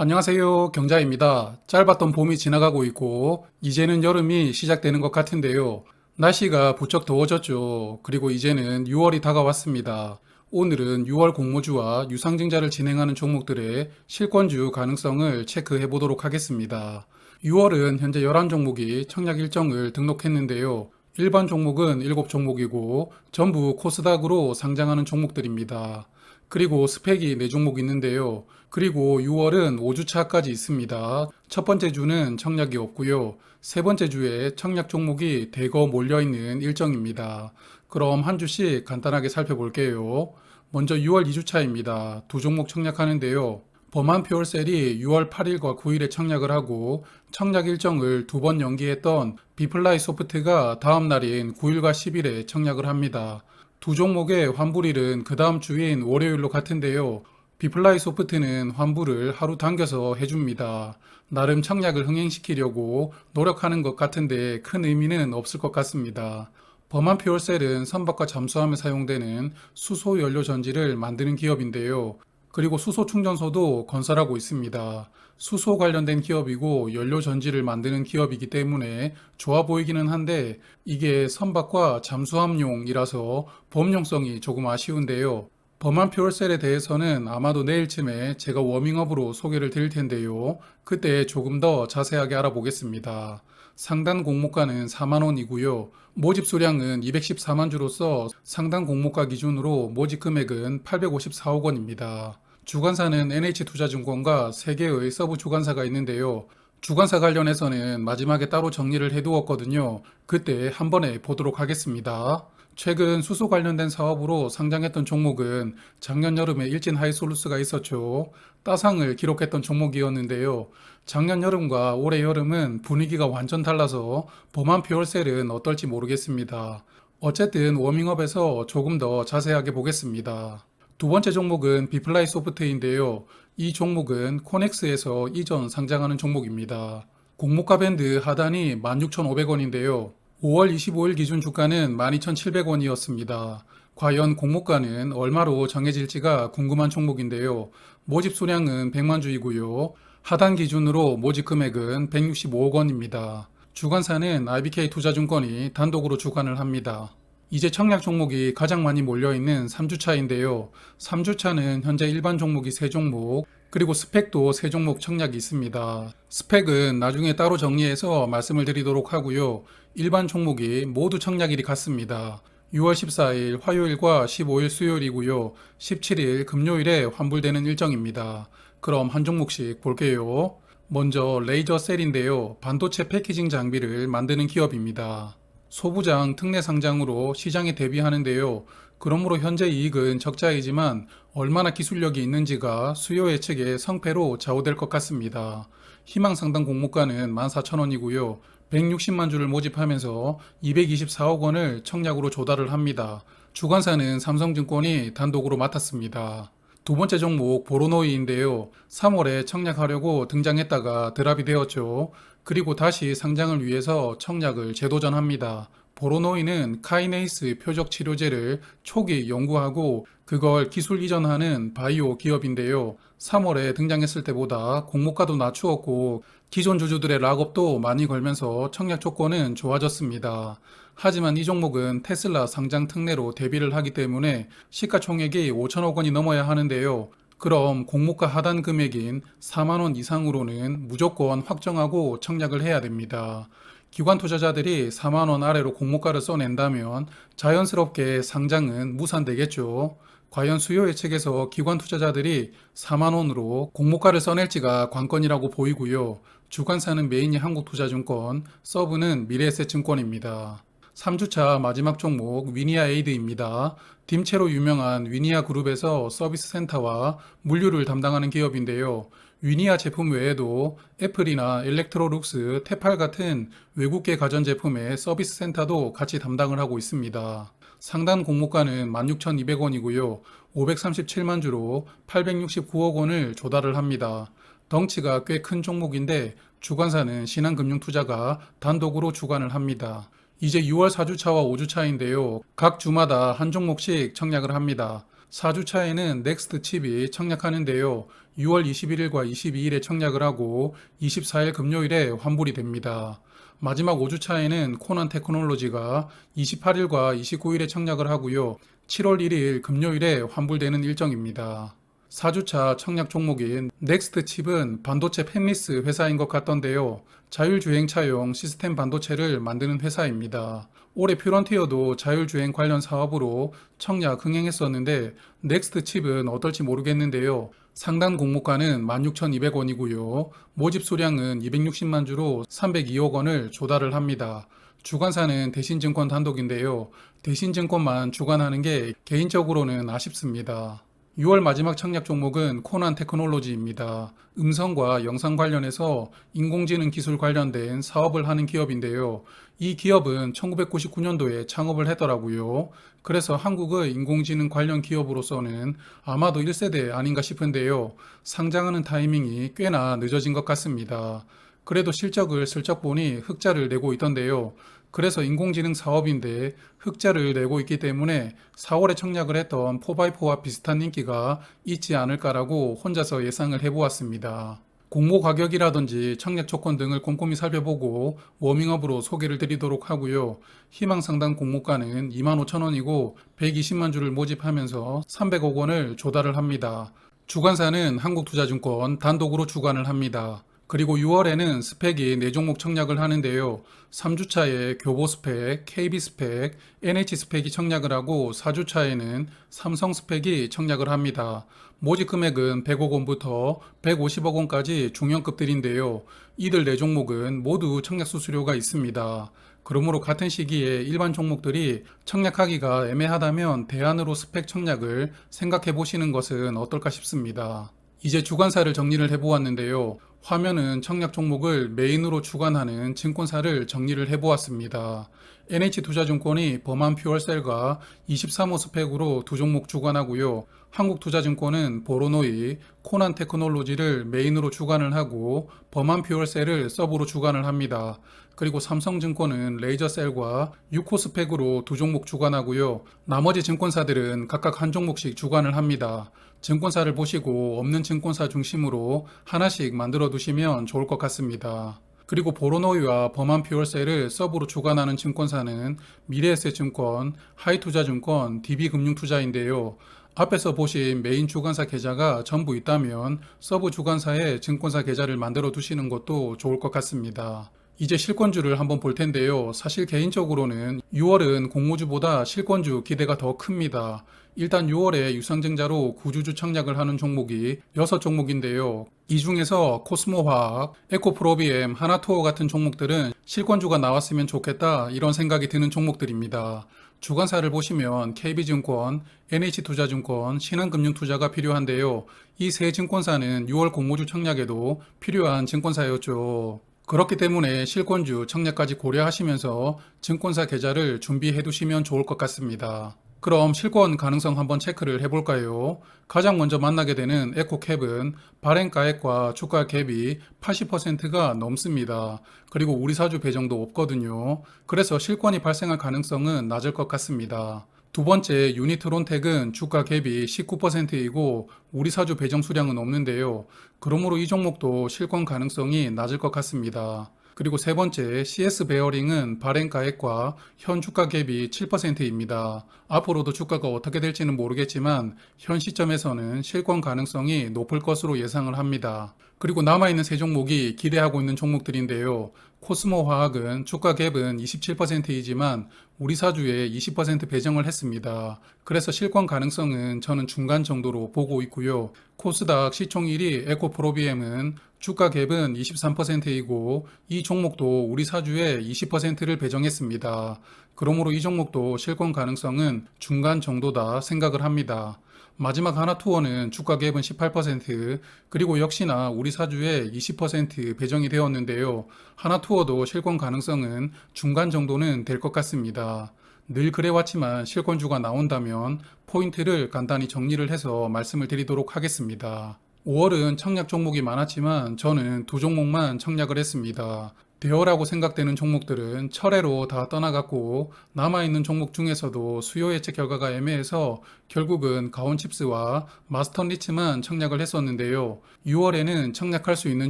안녕하세요. 경자입니다. 짧았던 봄이 지나가고 있고 이제는 여름이 시작되는 것 같은데요. 날씨가 부쩍 더워졌죠. 그리고 이제는 6월이 다가왔습니다. 오늘은 6월 공모주와 유상증자를 진행하는 종목들의 실권주 가능성을 체크해 보도록 하겠습니다. 6월은 현재 11종목이 청약 일정을 등록했는데요. 일반 종목은 7종목이고 전부 코스닥으로 상장하는 종목들입니다. 그리고 스펙이 4종목 있는데요. 그리고 6월은 5주차까지 있습니다. 첫 번째 주는 청약이 없고요. 세 번째 주에 청약 종목이 대거 몰려있는 일정입니다. 그럼 한 주씩 간단하게 살펴볼게요. 먼저 6월 2주차입니다. 두 종목 청약하는데요. 범한 퓨얼셀이 6월 8일과 9일에 청약을 하고 청약 일정을 두 번 연기했던 비플라이 소프트가 다음 날인 9일과 10일에 청약을 합니다. 두 종목의 환불일은 그 다음 주인 월요일로 같은데요. 비플라이 소프트는 환불을 하루 당겨서 해줍니다. 나름 청약을 흥행시키려고 노력하는 것 같은데 큰 의미는 없을 것 같습니다. 범한 퓨얼셀은 선박과 잠수함에 사용되는 수소 연료 전지를 만드는 기업인데요. 그리고 수소 충전소도 건설하고 있습니다. 수소 관련된 기업이고 연료 전지를 만드는 기업이기 때문에 좋아 보이기는 한데 이게 선박과 잠수함용이라서 범용성이 조금 아쉬운데요. 범한 퓨얼셀에 대해서는 아마도 내일쯤에 제가 워밍업으로 소개를 드릴 텐데요. 그때 조금 더 자세하게 알아보겠습니다. 상단 공모가는 4만원이고요. 모집 수량은 214만 주로서 상단 공모가 기준으로 모집 금액은 854억 원입니다. 주관사는 NH투자증권과 3개의 서브 주관사가 있는데요. 주관사 관련해서는 마지막에 따로 정리를 해두었거든요. 그때 한 번에 보도록 하겠습니다. 최근 수소 관련된 사업으로 상장했던 종목은 작년 여름에 일진 하이솔루스가 있었죠. 따상을 기록했던 종목이었는데요. 작년 여름과 올해 여름은 분위기가 완전 달라서 범한 퓨얼셀은 어떨지 모르겠습니다. 어쨌든 워밍업에서 조금 더 자세하게 보겠습니다. 두 번째 종목은 비플라이 소프트인데요. 이 종목은 코넥스에서 이전 상장하는 종목입니다. 공모가 밴드 하단이 16,500원인데요. 5월 25일 기준 주가는 12,700원이었습니다. 과연 공모가는 얼마로 정해질지가 궁금한 종목인데요. 모집 수량은 100만 주이고요. 하단 기준으로 모집 금액은 165억 원입니다. 주관사는 IBK 투자증권이 단독으로 주관을 합니다. 이제 청약 종목이 가장 많이 몰려있는 3주차인데요. 3주차는 현재 일반 종목이 3종목, 그리고 스펙도 3종목 청약이 있습니다. 스펙은 나중에 따로 정리해서 말씀을 드리도록 하고요. 일반 종목이 모두 청약일이 같습니다. 6월 14일 화요일과 15일 수요일이고요. 17일 금요일에 환불되는 일정입니다. 그럼 한 종목씩 볼게요. 먼저 레이저 셀인데요. 반도체 패키징 장비를 만드는 기업입니다. 소부장 특례 상장으로 시장에 대비하는데요. 그러므로 현재 이익은 적자이지만 얼마나 기술력이 있는지가 수요 예측의 성패로 좌우될 것 같습니다. 희망 상당 공모가는 14,000원이고요. 160만 주를 모집하면서 224억 원을 청약으로 조달을 합니다. 주관사는 삼성증권이 단독으로 맡았습니다. 두 번째 종목 보로노이인데요. 3월에 청약하려고 등장했다가 드랍이 되었죠. 그리고 다시 상장을 위해서 청약을 재도전합니다. 보로노이는 카이네이스 표적 치료제를 초기 연구하고 그걸 기술 이전하는 바이오 기업인데요. 3월에 등장했을 때보다 공모가도 낮추었고 기존 주주들의 락업도 많이 걸면서 청약 조건은 좋아졌습니다. 하지만 이 종목은 테슬라 상장 특례로 대비를 하기 때문에 시가총액이 5천억 원이 넘어야 하는데요. 그럼 공모가 하단 금액인 4만 원 이상으로는 무조건 확정하고 청약을 해야 됩니다. 기관 투자자들이 4만 원 아래로 공모가를 써낸다면 자연스럽게 상장은 무산되겠죠. 과연 수요 예측에서 기관 투자자들이 4만 원으로 공모가를 써낼지가 관건이라고 보이고요. 주관사는 메인이 한국투자증권, 서브는 미래에셋증권입니다. 3주차 마지막 종목 위니아 에이드입니다. 딤체로 유명한 위니아 그룹에서 서비스 센터와 물류를 담당하는 기업인데요. 위니아 제품 외에도 애플이나 일렉트로룩스, 테팔 같은 외국계 가전제품의 서비스 센터도 같이 담당을 하고 있습니다. 상단 공모가는 16,200원이고요. 537만 주로 869억 원을 조달을 합니다. 덩치가 꽤 큰 종목인데 주관사는 신한금융투자가 단독으로 주관을 합니다. 이제 6월 4주차와 5주차인데요. 각 주마다 한 종목씩 청약을 합니다. 4주차에는 넥스트 칩이 청약하는데요. 6월 21일과 22일에 청약을 하고 24일 금요일에 환불이 됩니다. 마지막 5주차에는 코난 테크놀로지가 28일과 29일에 청약을 하고요. 7월 1일 금요일에 환불되는 일정입니다. 4주차 청약 종목인 넥스트 칩은 반도체 팹리스 회사인 것 같던데요. 자율주행차용 시스템 반도체를 만드는 회사입니다. 올해 퓨런티어도 자율주행 관련 사업으로 청약 흥행했었는데 넥스트 칩은 어떨지 모르겠는데요. 상단 공모가는 16,200원이고요. 모집 수량은 260만 주로 302억 원을 조달을 합니다. 주관사는 대신증권 단독인데요. 대신증권만 주관하는 게 개인적으로는 아쉽습니다. 6월 마지막 청약 종목은 코난 테크놀로지입니다. 음성과 영상 관련해서 인공지능 기술 관련된 사업을 하는 기업인데요. 이 기업은 1999년도에 창업을 했더라고요. 그래서 한국의 인공지능 관련 기업으로서는 아마도 1세대 아닌가 싶은데요. 상장하는 타이밍이 꽤나 늦어진 것 같습니다. 그래도 실적을 슬쩍 보니 흑자를 내고 있던데요. 그래서 인공지능 사업인데 흑자를 내고 있기 때문에 4월에 청약을 했던 4x4와 비슷한 인기가 있지 않을까라고 혼자서 예상을 해보았습니다. 공모 가격이라든지 청약 조건 등을 꼼꼼히 살펴보고 워밍업으로 소개를 드리도록 하고요. 희망 상단 공모가는 25,000원이고 120만 주를 모집하면서 300억 원을 조달을 합니다. 주관사는 한국투자증권 단독으로 주관을 합니다. 그리고 6월에는 스펙이 4종목 청약을 하는데요. 3주차에 교보 스펙, KB 스펙, NH 스펙이 청약을 하고 4주차에는 삼성 스펙이 청약을 합니다. 모집 금액은 100억 원부터 150억 원까지 중형급들인데요. 이들 4종목은 모두 청약 수수료가 있습니다. 그러므로 같은 시기에 일반 종목들이 청약하기가 애매하다면 대안으로 스펙 청약을 생각해 보시는 것은 어떨까 싶습니다. 이제 주관사를 정리를 해보았는데요. 화면은 청약 종목을 메인으로 주관하는 증권사를 정리를 해보았습니다. NH투자증권이 범한 퓨얼셀과 23호 스펙으로 두 종목 주관하고요. 한국투자증권은 보로노이, 코난 테크놀로지를 메인으로 주관을 하고 범한 퓨얼셀을 서브로 주관을 합니다. 그리고 삼성증권은 레이저셀과 6호 스펙으로 두 종목 주관하고요. 나머지 증권사들은 각각 한 종목씩 주관을 합니다. 증권사를 보시고 없는 증권사 중심으로 하나씩 만들어 두시면 좋을 것 같습니다. 그리고 보로노이와 범한 퓨얼셀을 서브로 주관하는 증권사는 미래에셋증권, 하이투자증권, DB금융투자인데요. 앞에서 보신 메인 주관사 계좌가 전부 있다면 서브 주관사에 증권사 계좌를 만들어 두시는 것도 좋을 것 같습니다. 이제 실권주를 한번 볼 텐데요. 사실 개인적으로는 6월은 공모주보다 실권주 기대가 더 큽니다. 일단 6월에 유상증자로 구주주 청약을 하는 종목이 6종목인데요. 이 중에서 코스모화학, 에코프로비엠, 하나투어 같은 종목들은 실권주가 나왔으면 좋겠다 이런 생각이 드는 종목들입니다. 주관사를 보시면 KB증권, NH투자증권, 신한금융투자가 필요한데요. 이 세 증권사는 6월 공모주 청약에도 필요한 증권사였죠. 그렇기 때문에 실권주 청약까지 고려하시면서 증권사 계좌를 준비해 두시면 좋을 것 같습니다. 그럼 실권 가능성 한번 체크를 해볼까요? 가장 먼저 만나게 되는 에코캡은 발행가액과 주가 갭이 80%가 넘습니다. 그리고 우리 사주 배정도 없거든요. 그래서 실권이 발생할 가능성은 낮을 것 같습니다. 두 번째 유니트론텍은 주가 갭이 19%이고 우리 사주 배정 수량은 없는데요. 그러므로 이 종목도 실권 가능성이 낮을 것 같습니다. 그리고 세 번째 CS 베어링은 발행가액과 현 주가 갭이 7%입니다. 앞으로도 주가가 어떻게 될지는 모르겠지만 현 시점에서는 실권 가능성이 높을 것으로 예상을 합니다. 그리고 남아있는 세 종목이 기대하고 있는 종목들인데요. 코스모 화학은 주가 갭은 27%이지만 우리 사주에 20% 배정을 했습니다. 그래서 실권 가능성은 저는 중간 정도로 보고 있고요. 코스닥 시총 1위 에코프로비엠은 주가 갭은 23%이고 이 종목도 우리 사주에 20%를 배정했습니다. 그러므로 이 종목도 실권 가능성은 중간 정도다 생각을 합니다. 마지막 하나투어는 주가 갭은 18% 그리고 역시나 우리 사주에 20% 배정이 되었는데요. 하나투어도 실권 가능성은 중간 정도는 될 것 같습니다. 늘 그래왔지만 실권주가 나온다면 포인트를 간단히 정리를 해서 말씀을 드리도록 하겠습니다. 5월은 청약 종목이 많았지만 저는 두 종목만 청약을 했습니다. 대여라고 생각되는 종목들은 철회로 다 떠나갔고 남아있는 종목 중에서도 수요 예측 결과가 애매해서 결국은 가온칩스와 마스턴리츠만 청약을 했었는데요. 6월에는 청약할 수 있는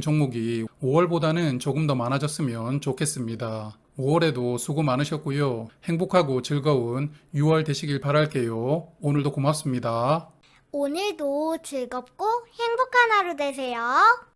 종목이 5월보다는 조금 더 많아졌으면 좋겠습니다. 5월에도 수고 많으셨고요. 행복하고 즐거운 6월 되시길 바랄게요. 오늘도 고맙습니다. 오늘도 즐겁고 행복한 하루 되세요.